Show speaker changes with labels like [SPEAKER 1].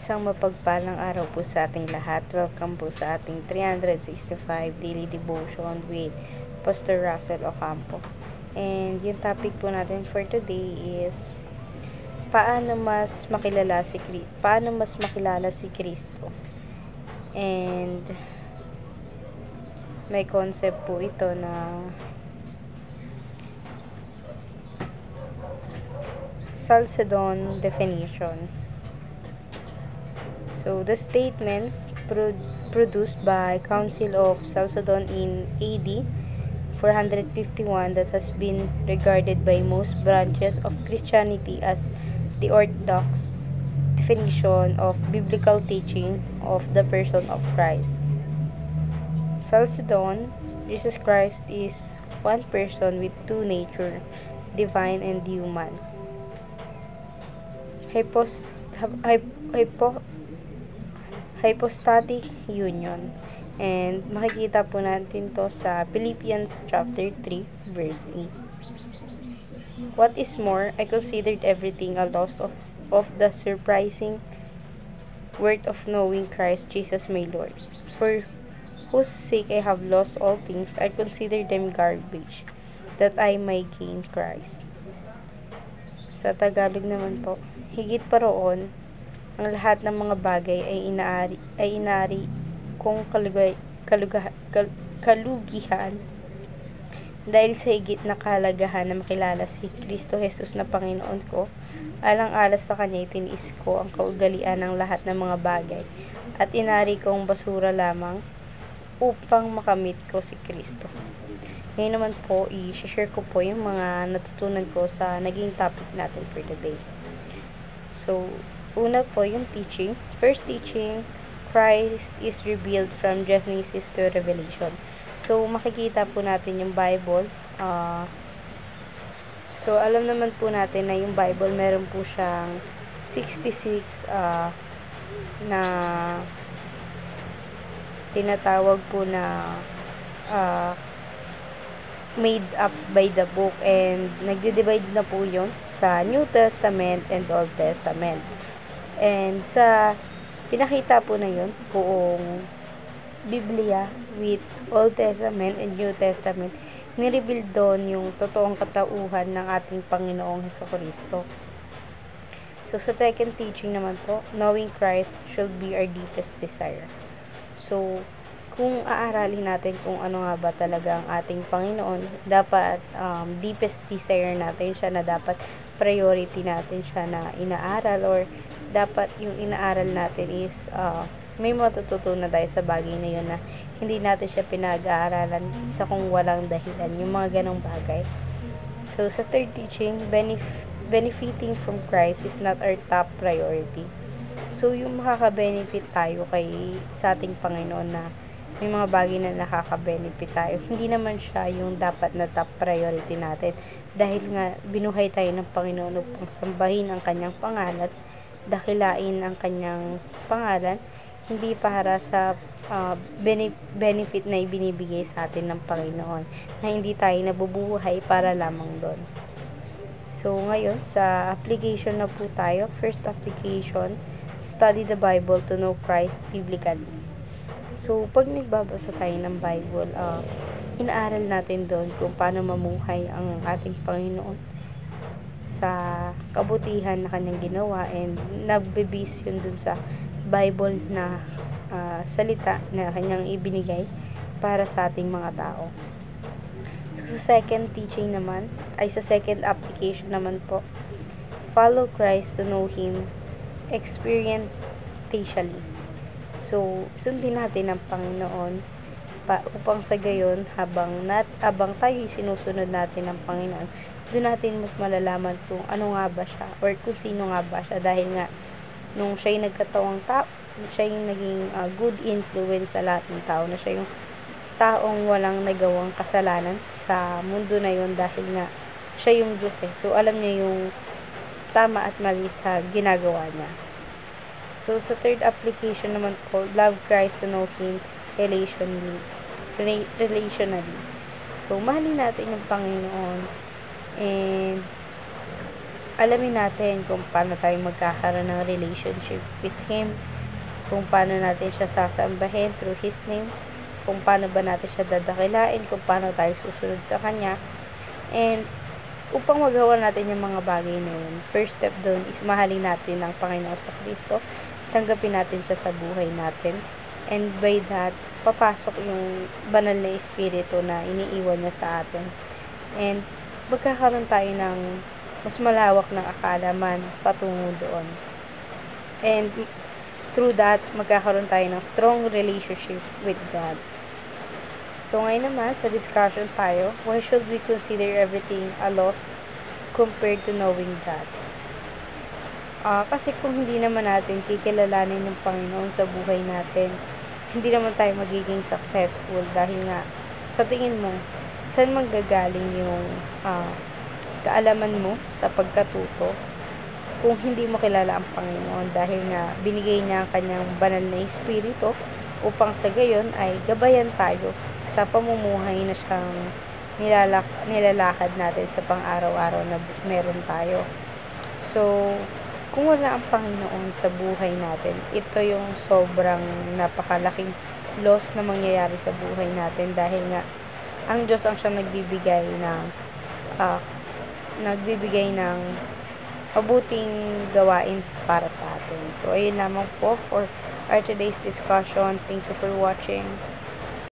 [SPEAKER 1] Isang mapagpalang araw po sa ating lahat. Welcome po sa ating 365 Daily Devotion with Pastor Russell Ocampo. And yung topic po natin for today is paano mas makilala si Kristo. And may concept po ito na Chalcedon definition. So, the statement produced by Council of Chalcedon in AD 451 that has been regarded by most branches of Christianity as the orthodox definition of biblical teaching of the person of Christ. Chalcedon, Jesus Christ is one person with two natures, divine and human. Hypostatic union. And makikita po natin to sa Philippians chapter 3 verse 8. What is more, I considered everything a loss of the surprising worth of knowing Christ Jesus my Lord, for whose sake I have lost all things. I consider them garbage, that I may gain Christ. Sa Tagalog naman po, higit pa roon, ang lahat ng mga bagay ay inaari kong kalugihan dahil sa higit na kahalagahan na makilala si Kristo Jesus na Panginoon ko. Alang-alas sa Kanya itiniis ko ang kaugalian ng lahat ng mga bagay at inari kong basura lamang upang makamit ko si Kristo. Ngayon naman po, i-share ko po yung mga natutunan ko sa naging topic natin for today. So, una po yung teaching. First teaching, Christ is revealed from Genesis to Revelation. So, makikita po natin yung Bible. So, alam naman po natin na yung Bible, meron po siyang 66 na tinatawag po na made up by the book, and nagdi-divide na po yun sa New Testament and Old Testament. And sa pinakita po na yun, buong Biblia with Old Testament and New Testament, nireveal doon yung totoong katauhan ng ating Panginoong Jesucristo. So sa second teaching naman po, knowing Christ should be our deepest desire. So kung aaralin natin kung ano nga ba talaga ang ating Panginoon, dapat deepest desire natin siya, na dapat priority natin siya na inaaral, or dapat yung inaaral natin is may matututunan tayo sa bagay na yun, na hindi natin siya pinag-aaralan sa kung walang dahilan, yung mga ganong bagay. So sa third teaching, benefiting from Christ is not our top priority. So yung makaka-benefit tayo sa ating Panginoon, na may mga bagay na nakaka-benefit tayo, hindi naman siya yung dapat na top priority natin, dahil nga binuhay tayo ng Panginoon upang sambahin ang kanyang pangalan, dakilain ang kanyang pangalan, hindi para sa benefit na ibinibigay sa atin ng Panginoon, na hindi tayo nabubuhay para lamang doon. So ngayon, sa application na po tayo. First application, study the Bible to know Christ biblically. So, pag nagbabasa tayo ng Bible, inaaral natin doon kung paano mamuhay ang ating Panginoon sa kabutihan na kanyang ginawa, and nagbe-base yun dun sa Bible na salita na kanyang ibinigay para sa ating mga tao. So, sa second teaching naman, sa second application naman po, follow Christ to know Him experientially. So, sundin natin ang Panginoon upang sa gayon, habang tayo sinusunod natin ang Panginoon, doon natin mas malalaman kung ano nga ba siya, or kung sino nga ba siya, dahil nga nung siya yung nagkatawang tao, siya yung naging good influence sa lahat ng tao, na siya yung taong walang nagawang kasalanan sa mundo na yun, dahil nga siya yung Diyos eh. So, alam niya yung tama at mali sa ginagawa niya. So, sa third application naman po, love Christ to know Him relationally. So, mahalin natin yung Panginoon, and alamin natin kung paano tayo magkakaroon ng relationship with Him, kung paano natin siya sasambahin through His name, kung paano ba natin siya dadakilain, kung paano tayo susunod sa Kanya. And upang magawa natin yung mga bagay na yun, first step doon is mahalin natin ang Panginoon sa Kristo, tanggapin natin siya sa buhay natin, and by that, papasok yung banal na espiritu na iniiwan niya sa atin. And magkakaroon tayo ng mas malawak na kaalaman patungo doon. And through that, magkakaroon tayo ng strong relationship with God. So ngayon naman, sa discussion tayo, why should we consider everything a loss compared to knowing God? Kasi kung hindi naman natin kikilalanin ng Panginoon sa buhay natin, hindi naman tayo magiging successful dahil nga, sa tingin mo, saan manggagaling yung kaalaman mo sa pagkatuto kung hindi mo kilala ang Panginoon, dahil nga binigay niya ang kanyang banal na espiritu upang sa gayon ay gabayan tayo sa pamumuhay na siyang nilalakad natin sa pang-araw-araw na meron tayo. So, kung wala ang Panginoon sa buhay natin, ito yung sobrang napakalaking loss na mangyayari sa buhay natin, dahil nga ang Diyos ang siyang nagbibigay ng mabuting gawain para sa atin. So, ayun lamang po for our today's discussion. Thank you for watching.